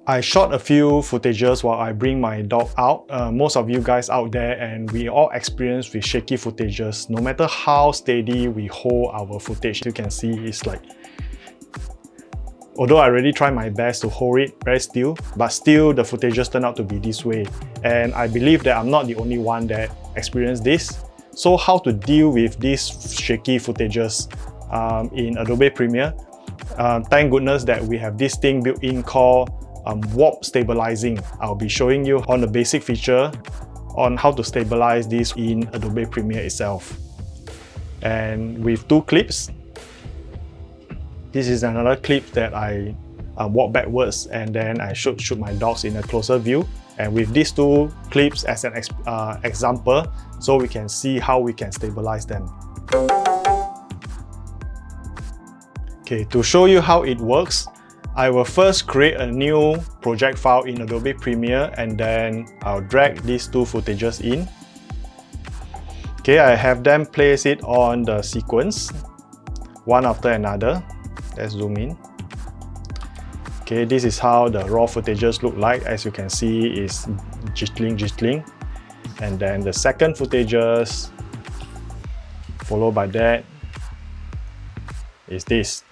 I shot a few footages while I bring my dog out. Most of you guys out there, and we all experience with shaky footages. No matter how steady we hold our footage, you can see it's like, although I really try my best to hold it very still, but still the footages turn out to be this way. And I believe that I'm not the only one that experienced this. So how to deal with these shaky footages in Adobe Premiere? Thank goodness that we have this thing built in called warp stabilizing. I'll be showing you on the basic feature on how to stabilize this in Adobe Premiere itself. And with 2 clips, this is another clip that I walk backwards and then I shoot my dogs in a closer view. And with these 2 clips as an example, so we can see how we can stabilize them. Okay, to show you how it works, I will first create a new project file in Adobe Premiere and then I'll drag these 2 footages in. Okay, I have them place it on the sequence, one after another. Let's zoom in. Okay, this is how the raw footages look like. As you can see, is jiggling. And then the second footages, followed by that, is this.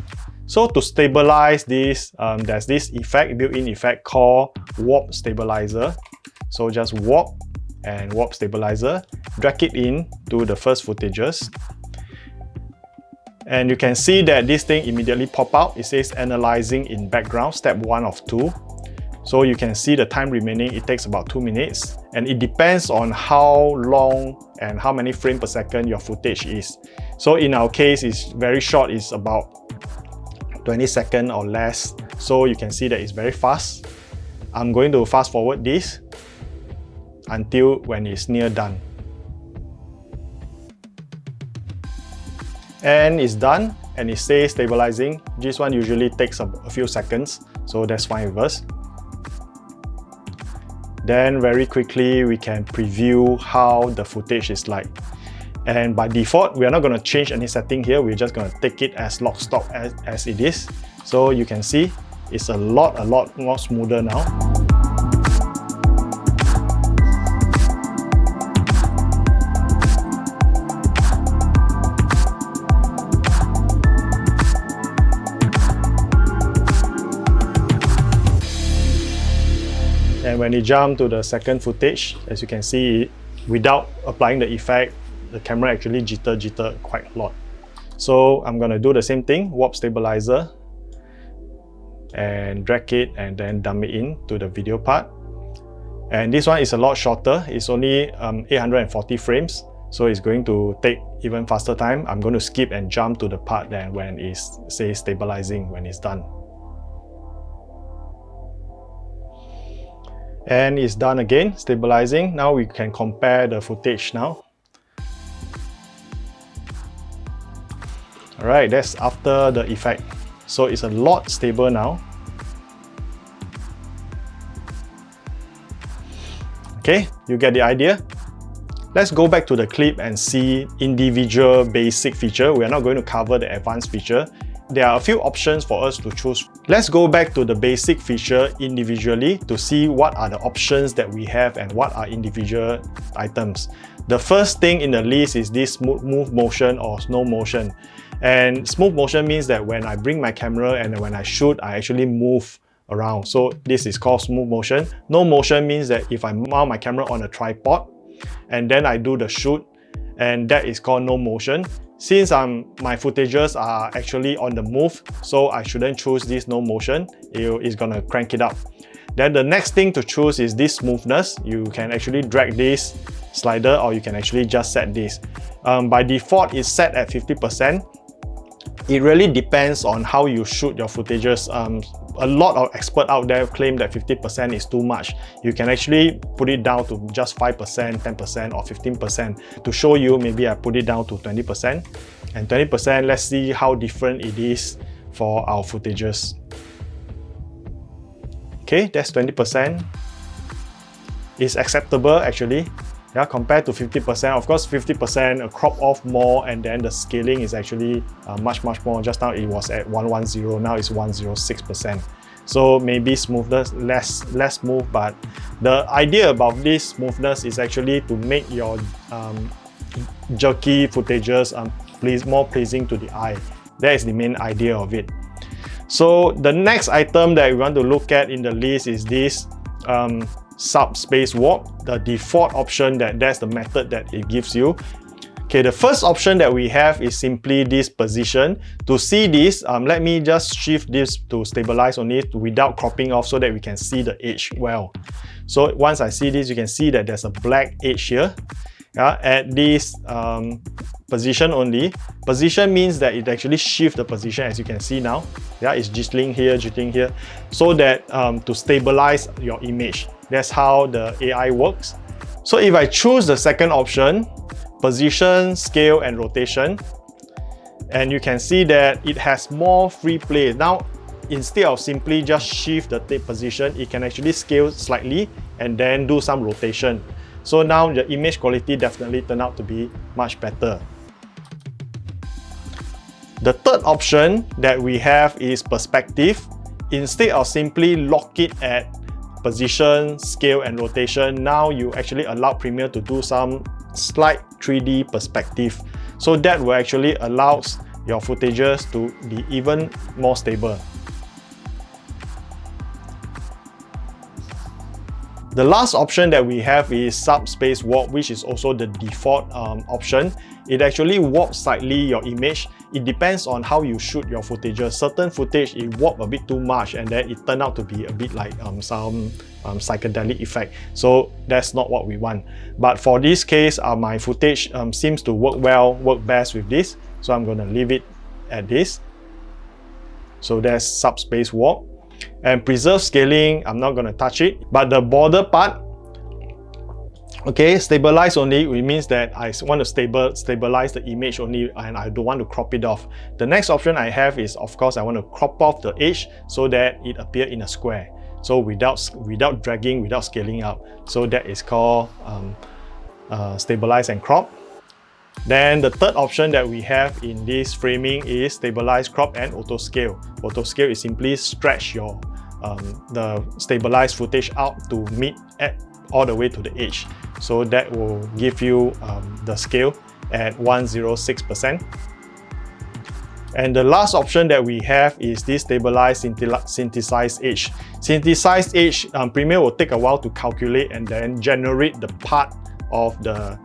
So to stabilize this, there's this effect, built-in effect called warp stabilizer. So just warp and warp stabilizer, drag it in to the first footages. And you can see that this thing immediately pop out. It says analyzing in background, step 1 of 2. So you can see the time remaining, it takes about 2 minutes. And it depends on how long and how many frames per second your footage is. So in our case, it's very short, it's about 20 seconds or less. So you can see that it's very fast. I'm going to fast forward this until when it's near done. And it's done and it says stabilizing. This one usually takes a few seconds, so that's fine with us. Then very quickly we can preview how the footage is like. And by default, we are not going to change any setting here. We're just going to take it as lock stock as it is. So you can see it's a lot more smoother now. And when you jump to the second footage, as you can see, without applying the effect, the camera actually jitter quite a lot. So I'm going to do the same thing, warp stabilizer, and drag it and then dump it in to the video part. And this one is a lot shorter. It's only 840 frames, so it's going to take even faster time. I'm going to skip and jump to the part then when it says stabilizing when it's done. And it's done again, stabilizing. Now we can compare the footage now. Alright, that's after the effect. So it's a lot stable now. Okay, you get the idea? Let's go back to the clip and see individual basic feature. We are not going to cover the advanced feature. There are a few options for us to choose. Let's go back to the basic feature individually to see what are the options that we have and what are individual items. The first thing in the list is this smooth motion or slow motion. And smooth motion means that when I bring my camera and when I shoot, I actually move around. So this is called smooth motion. No motion means that if I mount my camera on a tripod and then I do the shoot, and that is called no motion. Since my footages are actually on the move, so I shouldn't choose this no motion. It's gonna crank it up. Then the next thing to choose is this smoothness. You can actually drag this slider or you can actually just set this. By default, it's set at 50%. It really depends on how you shoot your footages. A lot of experts out there claim that 50% is too much. You can actually put it down to just 5%, 10% or 15%. To show you, maybe I put it down to 20%. And 20%, let's see how different it is for our footages. Okay, that's 20%. It's acceptable actually. Yeah, compared to 50%, of course 50% crop off more and then the scaling is actually much more. Just now it was at 110, now it's 106%. So maybe smoothness less smooth, but the idea about this smoothness is actually to make your jerky footages more pleasing to the eye. That is the main idea of it. So the next item that we want to look at in the list is this subspace warp, the default option. That's the method that it gives you. Okay, the first option that we have is simply this position. To see this, let me just shift this to stabilize on it without cropping off so that we can see the edge well. So once I see this, you can see that there's a black edge here. At this position only. Position means that it actually shifts the position, as you can see now. It's jiggling here, so that to stabilize your image. That's how the AI works. So if I choose the second option, position, scale, and rotation, and you can see that it has more free play. Now, instead of simply just shift the tape position, it can actually scale slightly and then do some rotation. So now the image quality definitely turned out to be much better. The third option that we have is perspective. Instead of simply lock it at position, scale, and rotation, now you actually allow Premiere to do some slight 3D perspective. So that will actually allow your footages to be even more stable. The last option that we have is subspace warp, which is also the default option. It actually warps slightly your image. It depends on how you shoot your footages. Certain footage, it warps a bit too much and then it turned out to be a bit like some psychedelic effect. So that's not what we want. But for this case, my footage seems to work best with this. So I'm going to leave it at this. So that's subspace warp. And preserve scaling, I'm not going to touch it. But the border part, okay, stabilize only, it means that I want to stabilize the image only and I don't want to crop it off. The next option I have is, of course, I want to crop off the edge so that it appears in a square. So without dragging, without scaling up. So that is called stabilize and crop. Then the third option that we have in this framing is stabilize, crop, and auto scale. Auto scale is simply stretch your the stabilized footage out to meet all the way to the edge. So that will give you the scale at 106%. And the last option that we have is this stabilized synthesized edge. Synthesized edge, Premiere will take a while to calculate and then generate the part of the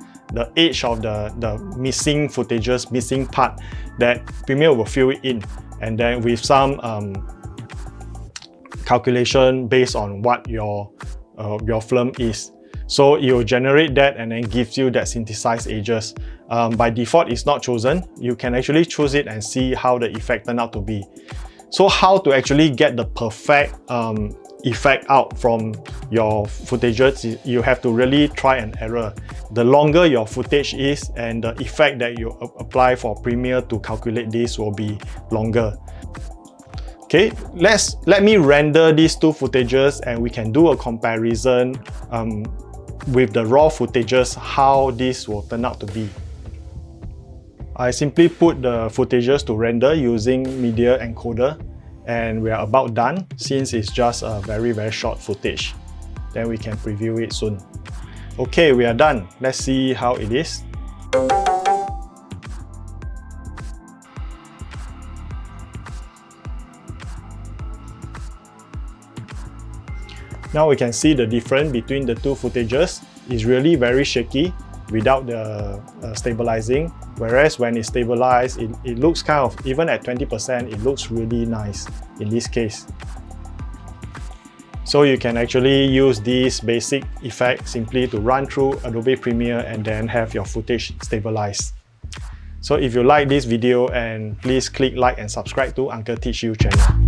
edge of the missing footages, missing part, that Premiere will fill it in, and then with some calculation based on what your film is. So it will generate that and then gives you that synthesized edges. By default, it's not chosen. You can actually choose it and see how the effect turned out to be. So how to actually get the perfect effect out from your footages, you have to really try and error. The longer your footage is and the effect that you apply for Premiere to calculate this will be longer. Okay, let me render these two footages and we can do a comparison with the raw footages, how this will turn out to be. I simply put the footages to render using media encoder, and we are about done since it's just a very short footage. Then we can preview it soon. Okay, we are done. Let's see how it is. Now we can see the difference between the two footages. It's really very shaky without the stabilizing, whereas when it's stabilized, it looks kind of, even at 20%, it looks really nice in this case. So you can actually use this basic effect simply to run through Adobe Premiere and then have your footage stabilized. So if you like this video, and please click like and subscribe to Uncle Teach You channel.